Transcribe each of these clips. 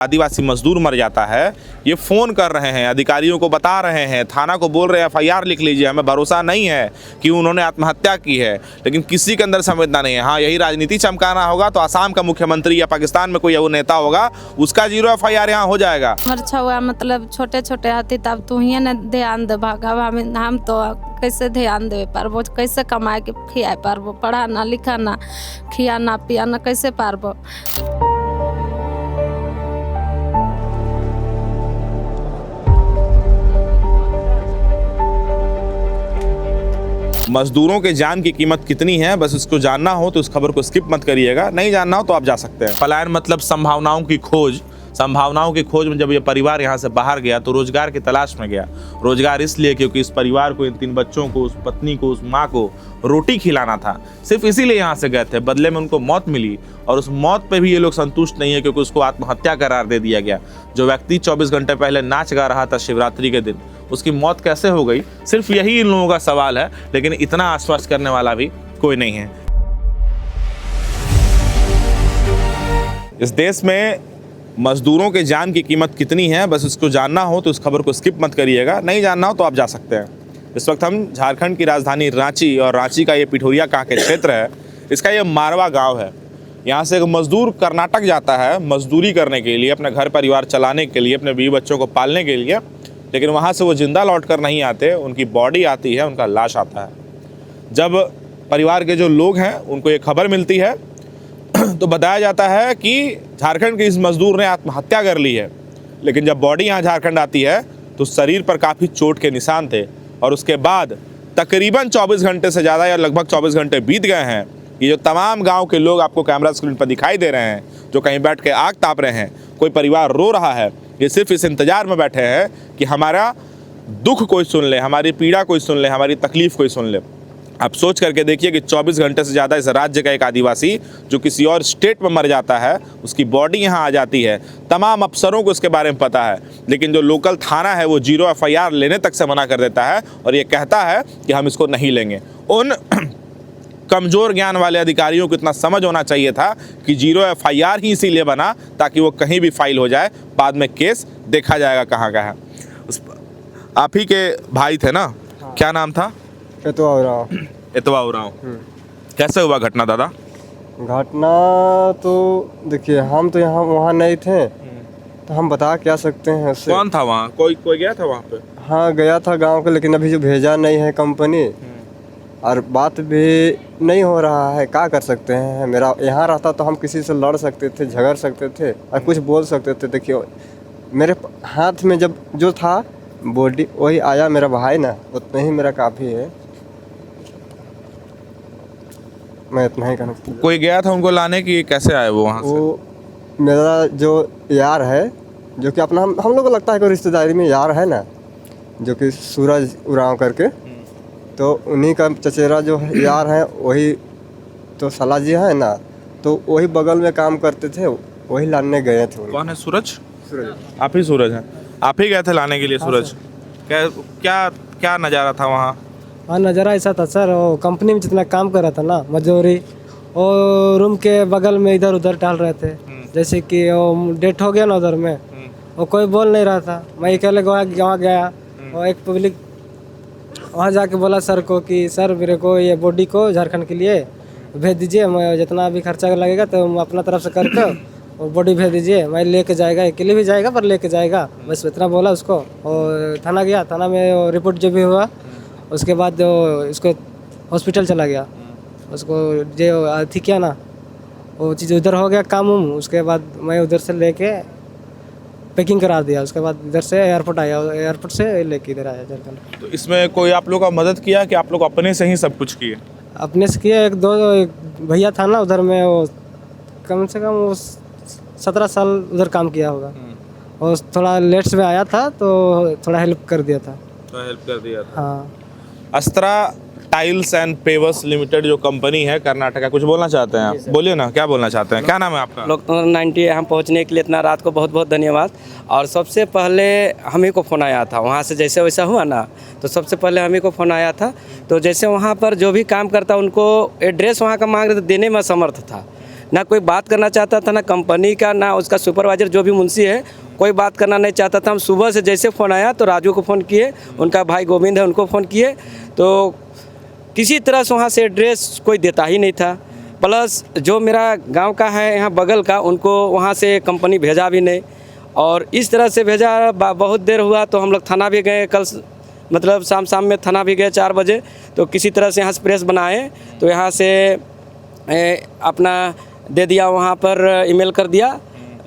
आदिवासी मजदूर मर जाता है, ये फ़ोन कर रहे हैं, अधिकारियों को बता रहे हैं, थाना को बोल रहे हैं एफआईआर लिख लीजिए, हमें भरोसा नहीं है कि उन्होंने आत्महत्या की है, लेकिन किसी के अंदर संवेदना नहीं है। हाँ, यही राजनीति चमकाना होगा तो आसाम का मुख्यमंत्री या पाकिस्तान में कोई वो नेता होगा, उसका 0 एफआईआर यहाँ हो जाएगा। मरछा हुआ मतलब छोटे छोटे हाथी, तब तू ही न ध्यान दे भागा, हम तो कैसे ध्यान दे पारबो, कैसे कमाए के खिया पारबो, पढ़ाना लिखाना खियाना पियाना कैसे पारबो। मजदूरों के जान की कीमत कितनी है, बस इसको जानना हो तो इस खबर को स्किप मत करिएगा, नहीं जानना हो तो आप जा सकते हैं। पलायन मतलब संभावनाओं की खोज। संभावनाओं की खोज में जब ये परिवार यहाँ से बाहर गया तो रोजगार की तलाश में गया। रोजगार इसलिए क्योंकि इस परिवार को, इन 3 बच्चों को, उस पत्नी को, उस माँ को रोटी खिलाना था। सिर्फ इसीलिए यहाँ से गए थे। बदले में उनको मौत मिली और उस मौत पे भी ये लोग संतुष्ट नहीं है क्योंकि उसको आत्महत्या करार दे दिया गया। जो व्यक्ति 24 घंटे पहले नाच गा रहा था शिवरात्रि के दिन, उसकी मौत कैसे हो गई, सिर्फ यही इन लोगों का सवाल है, लेकिन इतना आश्वस्त करने वाला भी कोई नहीं है। इस देश में मजदूरों के जान की कीमत कितनी है, बस इसको जानना हो तो इस खबर को स्किप मत करिएगा, नहीं जानना हो तो आप जा सकते हैं। इस वक्त हम झारखंड की राजधानी रांची, और रांची का ये पिठोरिया का के क्षेत्र है, इसका ये मारवा गांव है। यहाँ से एक मजदूर कर्नाटक जाता है मजदूरी करने के लिए, अपने घर परिवार चलाने के लिए, अपने बीवी बच्चों को पालने के लिए, लेकिन वहाँ से वो जिंदा लौट कर नहीं आते, उनकी बॉडी आती है, उनका लाश आता है। जब परिवार के जो लोग हैं उनको ये खबर मिलती है तो बताया जाता है कि झारखंड के इस मजदूर ने आत्महत्या कर ली है, लेकिन जब बॉडी यहाँ झारखंड आती है तो शरीर पर काफ़ी चोट के निशान थे। और उसके बाद तकरीबन 24 घंटे से ज़्यादा या लगभग 24 घंटे बीत गए हैं। ये जो तमाम गांव के लोग आपको कैमरा स्क्रीन पर दिखाई दे रहे हैं, जो कहीं बैठ के आग ताप रहे हैं, कोई परिवार रो रहा है, ये सिर्फ इस इंतज़ार में बैठे हैं कि हमारा दुख कोई सुन ले, हमारी पीड़ा कोई सुन ले, हमारी तकलीफ़ कोई सुन ले। आप सोच करके देखिए कि 24 घंटे से ज़्यादा इस राज्य का एक आदिवासी जो किसी और स्टेट में मर जाता है, उसकी बॉडी यहाँ आ जाती है। तमाम अफसरों को इसके बारे में पता है, लेकिन जो लोकल थाना है वो 0 एफआईआर लेने तक से मना कर देता है और ये कहता है कि हम इसको नहीं लेंगे। उन कमज़ोर ज्ञान वाले अधिकारियों को इतना समझ होना चाहिए था कि 0 एफआईआर ही इसीलिए बना ताकि वो कहीं भी फाइल हो जाए, बाद में केस देखा जाएगा कहाँ का है। आप ही के भाई थे ना? हाँ। क्या नाम था? एतवा उरांव। कैसे हुआ घटना दादा? घटना तो देखिए, हम तो यहाँ वहाँ नहीं थे तो हम बता क्या सकते हैं उससे। कौन था वहाँ? कोई गया था वहाँ पे? हाँ, गया था गांव के, लेकिन अभी जो भेजा नहीं है कंपनी, और बात भी नहीं हो रहा है, क्या कर सकते हैं। मेरा यहाँ रहता तो हम किसी से लड़ सकते थे, झगड़ सकते थे और कुछ बोल सकते थे। देखिए, मेरे हाथ में जब जो था बॉडी वही आया, मेरा भाई ना, उतना ही मेरा काफ़ी है। मैं इतना ही कहना। कोई गया था उनको लाने की? कैसे आए वो वहाँ से? वो मेरा जो यार है, जो कि अपना हम लोग को लगता है कि रिश्तेदारी में यार है ना, जो कि सूरज उरांव करके, तो उन्हीं का चचेरा जो है यार है, वही तो सला जी है ना, तो वही बगल में काम करते थे, वही लाने गए थे। कौन है सूरज? सूरज। आप ही सूरज हैं? आप ही गए थे लाने के लिए? सूरज, क्या नज़ारा था वहाँ? हाँ, नज़ारा ऐसा था सर, वो कंपनी में जितना काम कर रहा था ना मजदूरी, और रूम के बगल में इधर उधर टहल रहे थे। जैसे कि वो डेथ हो गया ना उधर में, वो कोई बोल नहीं रहा था। मैं अकेले वहाँ गया और एक पब्लिक वहाँ जाके बोला सर को कि सर मेरे को ये बॉडी को झारखंड के लिए भेज दीजिए, मैं जितना भी खर्चा लगेगा तो अपना तरफ से करके और बॉडी भेज दीजिए, मैं लेके जाएगा, अकेले भी जाएगा पर लेके जाएगा, बस इतना बोला उसको। और थाना गया, थाना में रिपोर्ट जो भी हुआ उसके बाद इसको हॉस्पिटल चला गया, उसको जो थी क्या ना वो चीज़ उधर हो गया काम उम। उसके बाद मैं उधर से लेके पैकिंग करा दिया, उसके बाद इधर से एयरपोर्ट आया, एयरपोर्ट से लेके इधर आया झारखंड। तो इसमें कोई आप लोग का मदद किया कि आप लोग अपने से ही सब कुछ किए? अपने से किया। एक भैया था ना उधर में, वो कम से कम वो 17 साल उधर काम किया होगा, और थोड़ा लेट्स में आया था तो थोड़ा हेल्प कर दिया था। तो हेल्प कर दिया था। हाँ। अस्त्रा टाइल्स एंड पेवर्स लिमिटेड जो कंपनी है कर्नाटक का, कुछ बोलना चाहते हैं आप? बोलिए ना, क्या बोलना चाहते हैं? क्या नाम है आपका? लोग 90 हम पहुंचने के लिए इतना रात को बहुत बहुत धन्यवाद। और सबसे पहले हम ही को फ़ोन आया था वहाँ से, जैसे वैसा हुआ ना तो सबसे पहले हम ही को फ़ोन आया था। तो जैसे वहाँ पर जो भी काम करता उनको एड्रेस वहाँ का मांग रहे थे, देने में असमर्थ था, ना कोई बात करना चाहता था, ना कंपनी का, ना उसका सुपरवाइजर जो भी मुंशी है, कोई बात करना नहीं चाहता था। हम सुबह से जैसे फ़ोन आया तो राजू को फ़ोन किए, उनका भाई गोविंद है उनको फ़ोन किए, तो किसी तरह से वहाँ से एड्रेस कोई देता ही नहीं था। प्लस जो मेरा गांव का है यहाँ बगल का, उनको वहाँ से कंपनी भेजा भी नहीं, और इस तरह से भेजा। बहुत देर हुआ तो हम लोग थाना भी गए, कल मतलब शाम में थाना भी गए 4 बजे। तो किसी तरह से यहाँ से प्रेस बनाए, तो यहाँ से अपना दे दिया, वहाँ पर ईमेल कर दिया,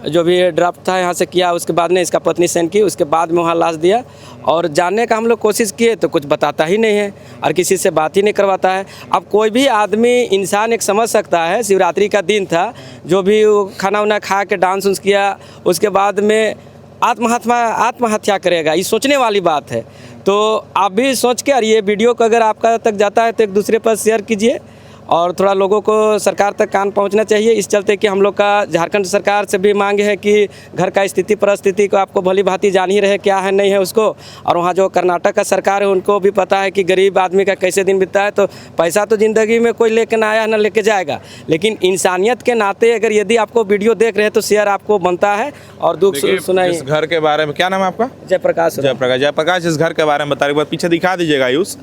जो भी ड्राफ्ट था यहाँ से किया। उसके बाद में इसका पत्नी सेंड की, उसके बाद में वहाँ लाश दिया। और जानने का हम लोग कोशिश किए तो कुछ बताता ही नहीं है और किसी से बात ही नहीं करवाता है। अब कोई भी आदमी इंसान एक समझ सकता है, शिवरात्रि का दिन था, जो भी वो खाना वाना खा के डांस उन्स किया, उसके बाद में आत्महत्या करेगा, ये सोचने वाली बात है। तो आप भी सोच के, और ये वीडियो को अगर आपका तक जाता है तो एक दूसरे पर शेयर कीजिए, और थोड़ा लोगों को सरकार तक कान पहुंचना चाहिए। इस चलते कि हम लोग का झारखंड सरकार से भी मांग है कि घर का स्थिति परिस्थिति को आपको भली भांति जान ही रहे क्या है नहीं है उसको। और वहाँ जो कर्नाटक का सरकार है उनको भी पता है कि गरीब आदमी का कैसे दिन बीतता है। तो पैसा तो ज़िंदगी में कोई लेके ना आया ना लेके जाएगा, लेकिन इंसानियत के नाते अगर यदि आपको वीडियो देख रहे हैं तो शेयर आपको बनता है और दुख सुनाइए। इस घर के बारे में क्या नाम है आपका? जयप्रकाश। इस घर के बारे में बता रहे, पीछे दिखा दीजिएगा आयुष,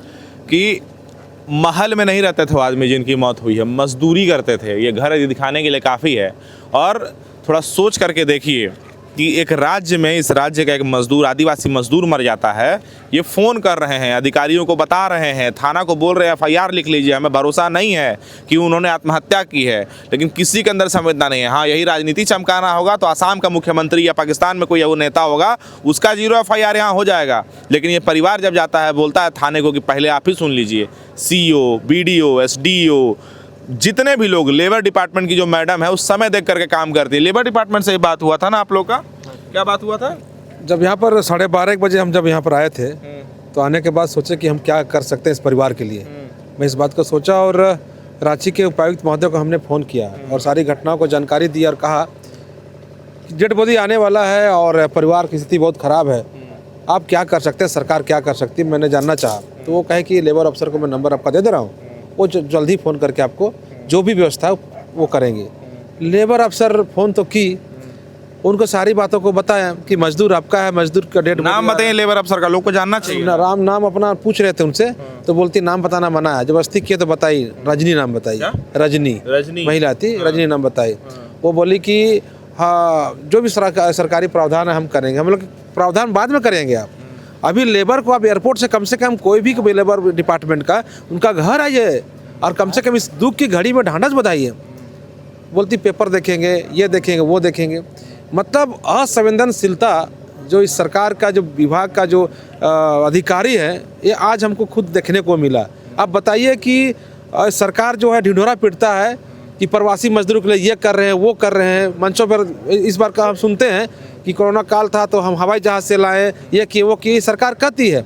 कि महल में नहीं रहते थे वो आदमी जिनकी मौत हुई है, मजदूरी करते थे। ये घर दिखाने के लिए काफ़ी है। और थोड़ा सोच करके देखिए कि एक राज्य में, इस राज्य का एक मजदूर, आदिवासी मजदूर मर जाता है, ये फ़ोन कर रहे हैं, अधिकारियों को बता रहे हैं, थाना को बोल रहे हैं FIR लिख लीजिए, हमें भरोसा नहीं है कि उन्होंने आत्महत्या की है, लेकिन किसी के अंदर संवेदना नहीं है। हाँ, यही राजनीति चमकाना होगा तो आसाम का मुख्यमंत्री या पाकिस्तान में कोई वो नेता होगा, उसका 0 FIR यहाँ हो जाएगा। लेकिन ये परिवार जब जाता है, बोलता है थाने को कि पहले आप ही सुन लीजिए। CO, BDO, SDO, जितने भी लोग, लेबर डिपार्टमेंट की जो मैडम है उस समय देख करके काम करती है। लेबर डिपार्टमेंट से ही बात हुआ था ना आप लोग का? क्या बात हुआ था? जब यहाँ पर 12:30 बजे हम जब यहाँ पर आए थे, तो आने के बाद सोचे कि हम क्या कर सकते हैं इस परिवार के लिए। मैं इस बात को सोचा और रांची के उपायुक्त महोदय को हमने फ़ोन किया और सारी घटनाओं को जानकारी दी और कहा कि डेड बॉडी आने वाला है और परिवार की स्थिति बहुत ख़राब है, आप क्या कर सकते हैं, सरकार क्या कर सकती है, मैंने जानना चाहा। तो वो कहे कि लेबर अफसर को मैं नंबर आपका दे दे रहा हूँ, वो जल्दी फ़ोन करके आपको जो भी व्यवस्था है वो करेंगे। लेबर अफसर फ़ोन तो की, उनको सारी बातों को बताया कि मजदूर आपका है, मजदूर का डेट नाम बताइए लेबर अफसर का, लोग को जानना चाहिए। नाम अपना पूछ रहे थे उनसे, तो बोलती नाम बताना मना है। जबरदस्ती किए तो बताई, रजनी नाम बताई। रजनी महिला थी, रजनी नाम बताई। वो बोली कि हाँ, जो भी सरकारी प्रावधान है हम करेंगे। हम लोग प्रावधान बाद में करेंगे, आप अभी लेबर को आप एयरपोर्ट से कम कोई भी लेबर डिपार्टमेंट का उनका घर आइए और कम से कम इस दुख की घड़ी में ढांढस बधाइए। बोलती पेपर देखेंगे, ये देखेंगे, वो देखेंगे। मतलब असंवेदनशीलता जो इस सरकार का, जो विभाग का जो अधिकारी है, ये आज हमको खुद देखने को मिला। आप बताइए कि सरकार जो है ढिंढोरा पीटता है कि प्रवासी मजदूरों के लिए ये कर रहे हैं, वो कर रहे हैं। मंचों पर इस बार का हम सुनते हैं कि कोरोना काल था तो हम हवाई जहाज़ से लाए, ये किए, वो किए, सरकार कहती है।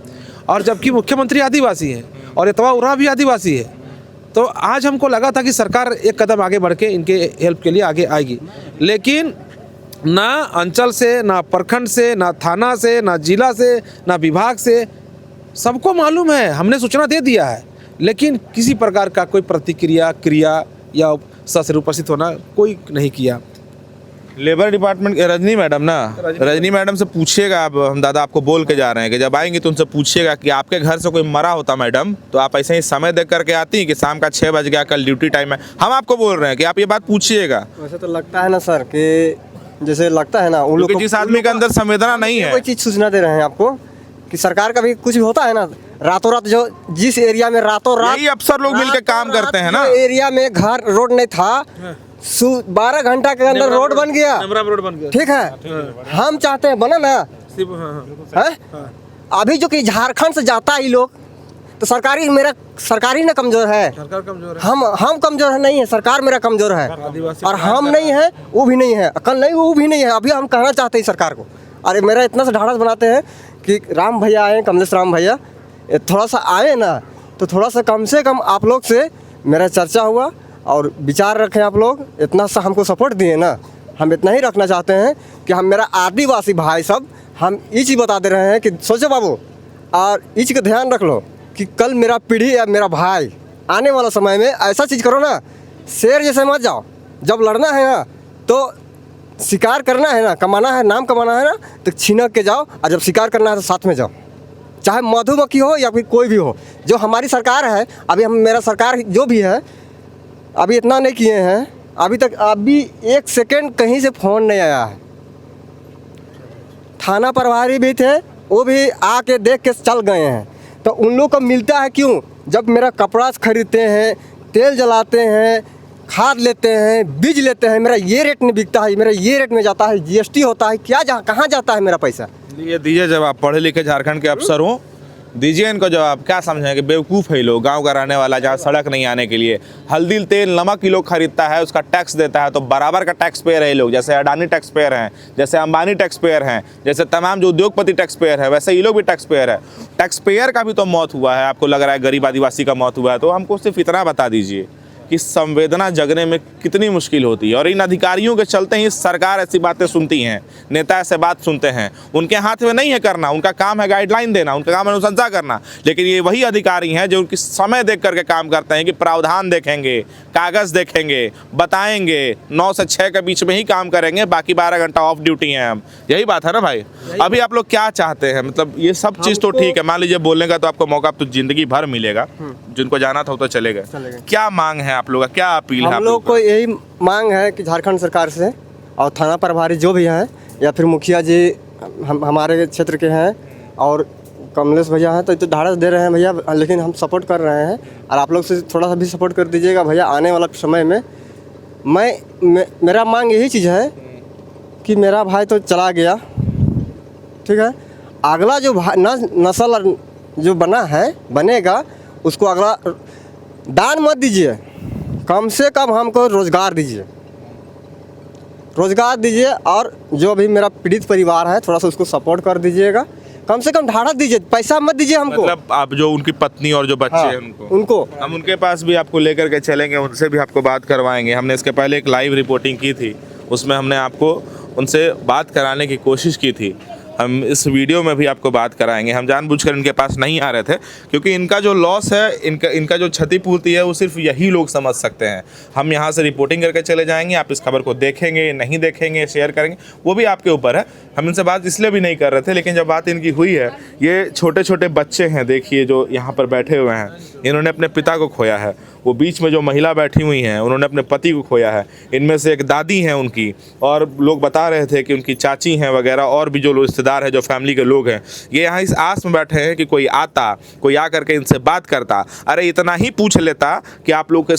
और जबकि मुख्यमंत्री आदिवासी हैं और इतवा उरा भी आदिवासी है। तो आज हमको लगा था कि सरकार एक कदम आगे बढ़ के इनके हेल्प के लिए आगे आएगी, लेकिन ना अंचल से, ना प्रखंड से, ना थाना से, ना जिला से, ना विभाग से, सबको मालूम है, हमने सूचना दे दिया है, लेकिन किसी प्रकार का कोई क्रिया या सर उपस्थित होना कोई नहीं किया। लेबर डिपार्टमेंट रजनी मैडम ना, रजनी मैडम से पूछिएगा। अब हम दादा आपको बोल के जा रहे हैं कि जब आएंगे तो उनसे पूछिएगा कि आपके घर से कोई मरा होता मैडम, तो आप ऐसे ही समय देख करके आती हैं कि शाम का 6 बज गया, कल ड्यूटी टाइम है। हम आपको बोल रहे हैं कि आप ये बात पूछिएगा। वैसे तो लगता है ना सर कि जैसे लगता है ना उन लोग, जिस आदमी के अंदर संवेदना नहीं है, कोई चीज़ सूचना दे रहे हैं आपको कि सरकार का भी कुछ भी होता है ना, रातों रात जो जिस एरिया में रातों रात यही अफसर लोग मिलकर काम करते हैं ना। एरिया में घर रोड नहीं था, 12 घंटा के अंदर रोड बन गया, ठीक है। हम चाहते हैं बना ना है। अभी जो कि झारखंड से जाता है ये लोग, तो सरकारी ना कमजोर है, हम कमजोर है नहीं है, सरकार मेरा कमजोर है, और हम नहीं है, वो भी नहीं है, कल नहीं वो भी नहीं है। अभी हम कहना चाहते हैं सरकार को, अरे मेरा इतना सा ढाढ़स बनाते हैं कि राम भैया आए, कमलेश राम भैया थोड़ा सा आए ना, तो थोड़ा सा कम से कम आप लोग से मेरा चर्चा हुआ और विचार रखें आप लोग। इतना सा हमको सपोर्ट दिए ना, हम इतना ही रखना चाहते हैं कि हम मेरा आदिवासी भाई सब हम ये चीज़ बता दे रहे हैं कि सोचो बाबू, और इस का ध्यान रख लो कि कल मेरा पीढ़ी या मेरा भाई आने वाला समय में ऐसा चीज़ करो ना, शेर जैसे मत जाओ, जब लड़ना है ना तो शिकार करना है ना, कमाना है, नाम कमाना है ना, तो छिनक के जाओ, और जब शिकार करना है तो साथ में जाओ, चाहे मधुमक्खी हो या फिर कोई भी हो। जो हमारी सरकार है, अभी मेरा सरकार जो भी है, अभी इतना नहीं किए हैं अभी तक, अभी 1 सेकंड कहीं से फ़ोन नहीं आया है। थाना प्रभारी भी थे, वो भी आके देख के चल गए हैं। तो उन लोग को मिलता है क्यों? जब मेरा कपड़ा खरीदते हैं, तेल जलाते हैं, खाद लेते हैं, बीज लेते हैं, मेरा ये रेट में बिकता है, मेरा ये रेट में जाता है, जीएसटी होता है, क्या कहाँ जाता है मेरा पैसा? ये दीजिए जवाब, पढ़े लिखे झारखंड के अफसर हो, दीजिए इनको जवाब। क्या समझेंगे? बेवकूफ़ है लोग, गांव का रहने वाला, जहाँ सड़क नहीं आने के लिए हल्दी तेल नमक ही लोग खरीदता है, उसका टैक्स देता है, तो बराबर का टैक्स पेयर है ये लोग। जैसे अडानी टैक्स पेयर हैं, जैसे अंबानी टैक्स पेयर हैं, जैसे तमाम जो उद्योगपति टैक्स पेयर है, वैसे ये लोग भी टैक्स पेयर है। टैक्स पेयर का भी तो मौत हुआ है, आपको लग रहा है गरीब आदिवासी का मौत हुआ है? तो हमको सिर्फ इतना बता दीजिए कि संवेदना जगने में कितनी मुश्किल होती है। और इन अधिकारियों के चलते ही सरकार ऐसी बातें सुनती हैं, नेता ऐसे बात सुनते हैं। उनके हाथ में नहीं है करना, उनका काम है गाइडलाइन देना, उनका काम है अनुशंसा करना। लेकिन ये वही अधिकारी हैं जो उनकी समय देख करके काम करते हैं कि प्रावधान देखेंगे, कागज़ देखेंगे, बताएंगे, 9 से 6 के बीच में ही काम करेंगे, बाकी 12 घंटा ऑफ ड्यूटी हैं हम। यही बात है ना भाई? अभी आप लोग क्या चाहते हैं? मतलब ये सब चीज़ तो ठीक है, मान लीजिए बोलने का तो आपको मौका तो ज़िंदगी भर मिलेगा, जिनको जाना था वो तो चले गए। क्या मांग है आप लोग का, क्या अपील है? हम लोग को यही मांग है कि झारखंड सरकार से और थाना प्रभारी जो भी हैं, या फिर मुखिया जी हमारे क्षेत्र के हैं, और कमलेश भैया हैं, तो ढाढ़स दे रहे हैं भैया, लेकिन हम सपोर्ट कर रहे हैं। और आप लोग से थोड़ा सा भी सपोर्ट कर दीजिएगा भैया। आने वाला समय में मेरा मांग यही चीज़ है कि मेरा भाई तो चला गया, ठीक है, अगला जो नस्ल जो बनेगा, उसको अगला दान मत दीजिए, कम से कम हमको रोज़गार दीजिए, और जो भी मेरा पीड़ित परिवार है थोड़ा सा उसको सपोर्ट कर दीजिएगा, कम से कम ढाढ़स दीजिए, पैसा मत दीजिए हमको। मतलब आप जो उनकी पत्नी और जो बच्चे हैं उनको हम उनके पास भी आपको लेकर के चलेंगे, उनसे भी आपको बात करवाएंगे। हमने इसके पहले एक लाइव रिपोर्टिंग की थी, उसमें हमने आपको उनसे बात कराने की कोशिश की थी। हम इस वीडियो में भी आपको बात कराएंगे। हम जानबूझकर इनके पास नहीं आ रहे थे क्योंकि इनका जो लॉस है, इनका जो क्षतिपूर्ति है, वो सिर्फ यही लोग समझ सकते हैं। हम यहाँ से रिपोर्टिंग करके चले जाएंगे, आप इस खबर को देखेंगे, नहीं देखेंगे, शेयर करेंगे, वो भी आपके ऊपर है। हम इनसे बात इसलिए भी नहीं कर रहे थे, लेकिन जब बात इनकी हुई है, ये छोटे छोटे बच्चे हैं, देखिए जो यहाँ पर बैठे हुए हैं, इन्होंने अपने पिता को खोया है। वो बीच में जो महिला बैठी हुई हैं, उन्होंने अपने पति को खोया है। इनमें से एक दादी हैं उनकी, और लोग बता रहे थे कि उनकी चाची हैं वगैरह, और भी जो रिश्तेदार हैं, जो फैमिली के लोग हैं, ये यहाँ इस आस में बैठे हैं कि कोई आता, कोई आ करके इनसे बात करता। अरे इतना ही पूछ लेता कि आप लोग के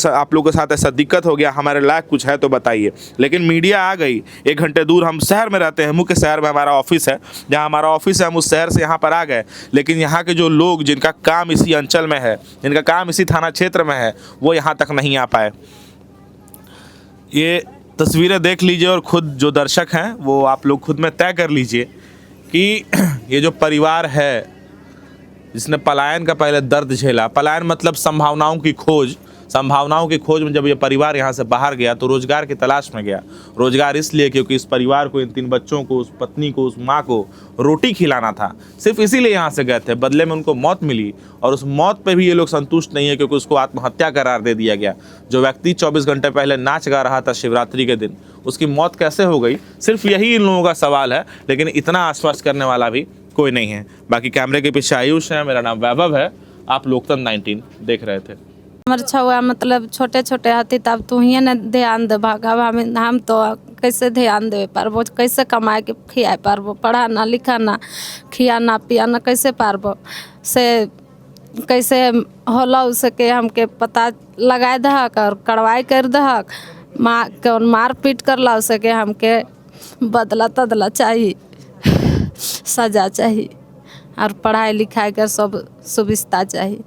साथ ऐसा दिक्कत हो गया, हमारे लायक कुछ है तो बताइए। लेकिन मीडिया आ गई, 1 घंटे दूर, हम शहर में रहते हैं, मुख्य शहर में हमारा ऑफिस है, जहाँ हमारा ऑफिस है, हम उस शहर से यहाँ पर आ गए। लेकिन यहाँ के जो लोग जिनका काम इसी अंचल में है, जिनका काम इसी थाना क्षेत्र में है, वो यहाँ तक नहीं आ पाए। ये तस्वीरें देख लीजिए और खुद जो दर्शक हैं वो आप लोग खुद में तय कर लीजिए कि ये जो परिवार है जिसने पलायन का पहले दर्द झेला, पलायन मतलब संभावनाओं की खोज में जब ये परिवार यहाँ से बाहर गया तो रोज़गार की तलाश में गया। रोज़गार इसलिए क्योंकि इस परिवार को, इन 3 बच्चों को, उस पत्नी को, उस माँ को रोटी खिलाना था। सिर्फ इसीलिए यहाँ से गए थे। बदले में उनको मौत मिली, और उस मौत पे भी ये लोग संतुष्ट नहीं है क्योंकि उसको आत्महत्या करार दे दिया गया। जो व्यक्ति 24 घंटे पहले नाच गा रहा था शिवरात्रि के दिन, उसकी मौत कैसे हो गई, सिर्फ यही इन लोगों का सवाल है। लेकिन इतना आश्वस्त करने वाला भी कोई नहीं है। बाकी कैमरे के पीछे आयुष है, मेरा नाम वैभव है, आप लोकतंत्र 19 देख रहे थे। हमर छुआ मतलब छोटे छोटे हती, तब तू ही न ध्यान दे भगवा, हम तो कैसे ध्यान दे पारबो, कैसे कमाए के खियाए पारबो, पढ़ाना लिखाना खियाना पियाना कैसे पारबो, से कैसे होला उसके हमके पता लगाए दहक और कार्रवाई कर दहक, मार पीट कर ला सके, हमके बदला तदला चाहिए, सजा चाहिए, और पढ़ाई लिखाई का सब सुविधा चाहिए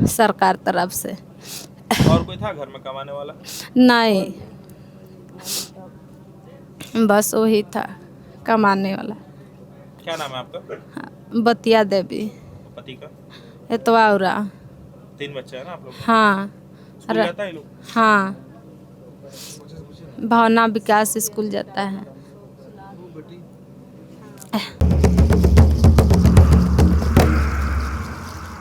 सरकार तरफ से। और कोई था घर में कमाने वाला? नहीं, बस वही था कमाने वाला। क्या नाम है आपका? बतिया देवी। पति का? एतवाउरा। 3 बच्चे हैं ना आप लोग? हाँ। स्कूल जाता है ये लोग? हाँ, भावना विकास स्कूल जाता है।